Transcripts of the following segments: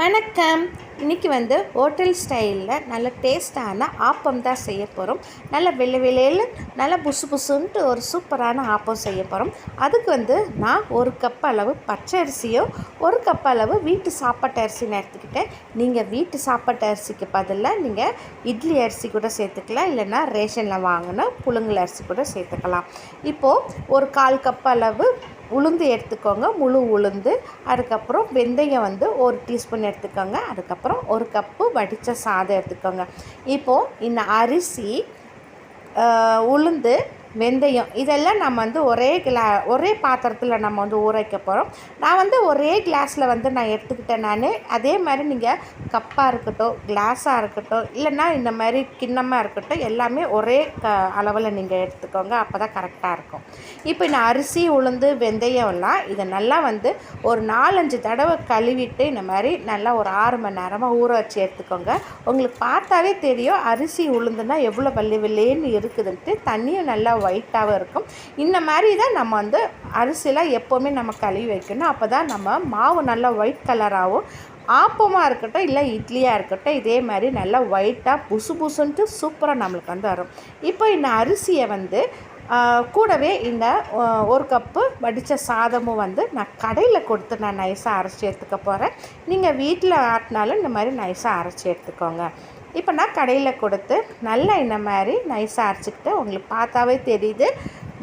வணக்கம். இன்றைக்கி ஹோட்டல் ஸ்டைலில் நல்ல டேஸ்ட்டான ஆப்பம் தான் செய்ய போகிறோம். நல்ல வெள்ளை வெள்ளையில் நல்ல புசு புசுன்ட்டு ஒரு சூப்பரான ஆப்பம் செய்ய போகிறோம். அதுக்கு நான் 1 கப் அளவு பச்சை அரிசியும் 1 கப் அளவு வீட்டு சாப்பாட்டு அரிசின்னு எடுத்துக்கிட்டேன். நீங்கள் வீட்டு சாப்பாட்டு அரிசிக்கு பதிலாக நீங்கள் இட்லி அரிசி கூட சேர்த்துக்கலாம், இல்லைன்னா ரேஷனில் வாங்கின புழுங்கல் அரிசி கூட சேர்த்துக்கலாம். இப்போது ஒரு 1/4 கப் அளவு உளுந்து எடுத்துக்கோங்க, முழு உளுந்து. அதுக்கப்புறம் வெந்தயம் 1 டீஸ்பூன் எடுத்துக்கோங்க. அதுக்கப்புறம் 1 கப்பு வடித்த சாதம் எடுத்துக்கோங்க. இப்போது இந்த அரிசி, உளுந்து, வெந்தயம் இதெல்லாம் நம்ம ஒரே பாத்திரத்தில் நம்ம ஊற வைக்க போகிறோம். நான் ஒரே கிளாஸில் நான் எடுத்துக்கிட்டேன். அதே மாதிரி நீங்கள் கப்பாக இருக்கட்டும், கிளாஸாக இருக்கட்டும், இல்லைன்னா இந்த மாதிரி கிண்ணமாக இருக்கட்டும், எல்லாமே ஒரே அளவில் நீங்கள் எடுத்துக்கோங்க. அப்போ தான் கரெக்டாக இருக்கும். இப்போ இந்த அரிசி, உளுந்து, வெந்தயம்லாம் இதை நல்லா ஒரு 4-5 தடவை கழுவிட்டு இந்த மாதிரி நல்லா ஒரு 6 மணி நேரமாக ஊற வச்சு எடுத்துக்கோங்க. உங்களுக்கு பார்த்தாவே தெரியும் அரிசி உளுந்துன்னா எவ்வளோ வெள்ளைன்னு இருக்குதுன்ட்டு. தண்ணியும் நல்லா ஒயிட்டாகவும் இருக்கும். இந்த மாதிரி தான் நம்ம அரிசிலாம் எப்போவுமே நம்ம கழுவி வைக்கணும். அப்போ தான் நம்ம மாவு நல்லா ஒயிட் கலராகவும், ஆப்பமாக இருக்கட்டும் இல்லை இட்லியாக இருக்கட்டும், இதே மாதிரி நல்லா ஒயிட்டாக புசு புசுன்ட்டு சூப்பராக நம்மளுக்கு வரும். இப்போ இந்த அரிசியை கூடவே இந்த 1 கப்பு வடித்த சாதமும் நான் கடையில் கொடுத்து நான் நைஸாக அரைச்சி எடுத்துக்க போகிறேன். நீங்கள் வீட்டில் ஆட்டினாலும் இந்த மாதிரி நைஸாக அரைச்சி எடுத்துக்கோங்க. இப்போ நான் கடையில் கொடுத்து நல்லா இந்த மாதிரி நைஸாக அரைச்சிக்கிட்டு உங்களுக்கு பார்த்தாவே தெரியுது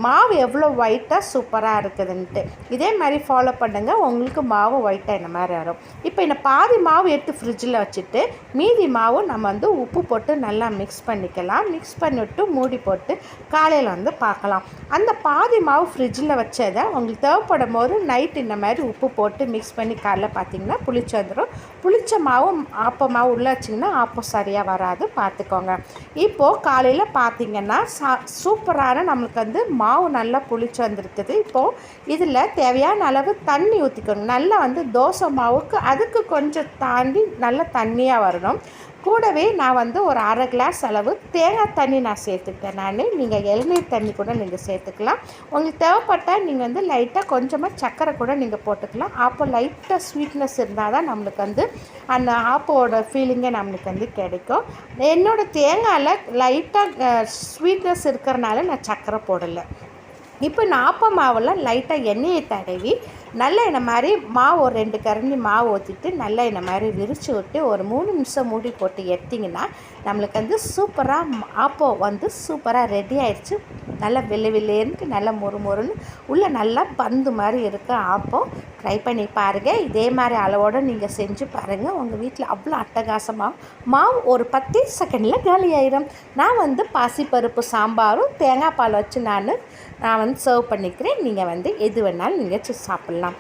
மாவு எவ்வளோ ஒயிட்டாக சூப்பராக இருக்குதுன்ட்டு. இதே மாதிரி ஃபாலோ பண்ணுங்கள், உங்களுக்கு மாவு ஒயிட்டாக இந்த மாதிரி வரும். இப்போ இந்த பாதி மாவு எடுத்து ஃப்ரிட்ஜில் வச்சுட்டு மீதி மாவு நம்ம உப்பு போட்டு நல்லா மிக்ஸ் பண்ணிக்கலாம். மிக்ஸ் பண்ணிவிட்டு மூடி போட்டு காலையில் பார்க்கலாம். அந்த பாதி மாவு ஃப்ரிட்ஜில் வச்சதை உங்களுக்கு தேவைப்படும் போது நைட் இந்த மாதிரி உப்பு போட்டு மிக்ஸ் பண்ணி காலைல பார்த்திங்கன்னா புளிச்சு வந்துடும். புளிச்ச மாவு ஆப்ப மாவு உள்ளே வச்சிங்கன்னா ஆப்பம் சரியாக வராது, பார்த்துக்கோங்க. இப்போது காலையில் பார்த்திங்கன்னா சூப்பரான நம்மளுக்கு மாவு நல்லா புளிச்சு வந்திருக்குது. இப்போது இதில் தேவையான அளவு தண்ணி ஊற்றிக்கணும். நல்லா தோசை மாவுக்கு அதுக்கு கொஞ்சம் தாண்டி நல்லா தண்ணியாக வரணும். கூடவே நான் ஒரு 1/2 கிளாஸ் அளவு தேங்காய் தண்ணி நான் சேர்த்துக்கிட்டேன். நீங்கள் இளநீர் தண்ணி கூட நீங்கள் சேர்த்துக்கலாம். உங்களுக்கு தேவைப்பட்டால் நீங்கள் லைட்டாக கொஞ்சமாக சர்க்கரை கூட நீங்கள் போட்டுக்கலாம். அப்போ லைட்டாக ஸ்வீட்னஸ் இருந்தால் தான் நம்மளுக்கு அந்த ஆப்போட ஃபீலிங்கே நம்மளுக்கு கிடைக்கும். என்னோடய தேங்காயில் லைட்டாக ஸ்வீட்னஸ் இருக்கிறனால நான் சர்க்கரை போடலை. இப்போ இந்த ஆப்ப மாவெல்லாம் லைட்டாக எண்ணெயை தடவி நல்லா இந்த மாதிரி மாவு ஒரு 2 கரண்டி மாவு ஊற்றிட்டு நல்லா இந்த மாதிரி விரித்து விட்டு ஒரு 3 நிமிஷம் மூடி போட்டு எடுத்திங்கன்னா நம்மளுக்கு சூப்பராக ஆப்பம் சூப்பராக ரெடி ஆயிடுச்சு. நல்லா வெள்ளைன்ட்டு நல்லா மொறுன்னு உள்ளே நல்லா பந்து மாதிரி இருக்க ஆப்பம். ட்ரை பண்ணி பாருங்கள். இதே மாதிரி அளவோடு நீங்கள் செஞ்சு பாருங்கள். உங்கள் வீட்டில் அவ்வளோ அட்டகாசமாக மாவு ஒரு 10 செகண்டில் காலி ஆயிடும். நான் பாசிப்பருப்பு சாம்பாரும் தேங்காய் பால் வச்சு நான் சர்வ் பண்ணிக்கிறேன். நீங்கள் எது வேணாலும் நீங்கள் சாப்பிட்லாம்.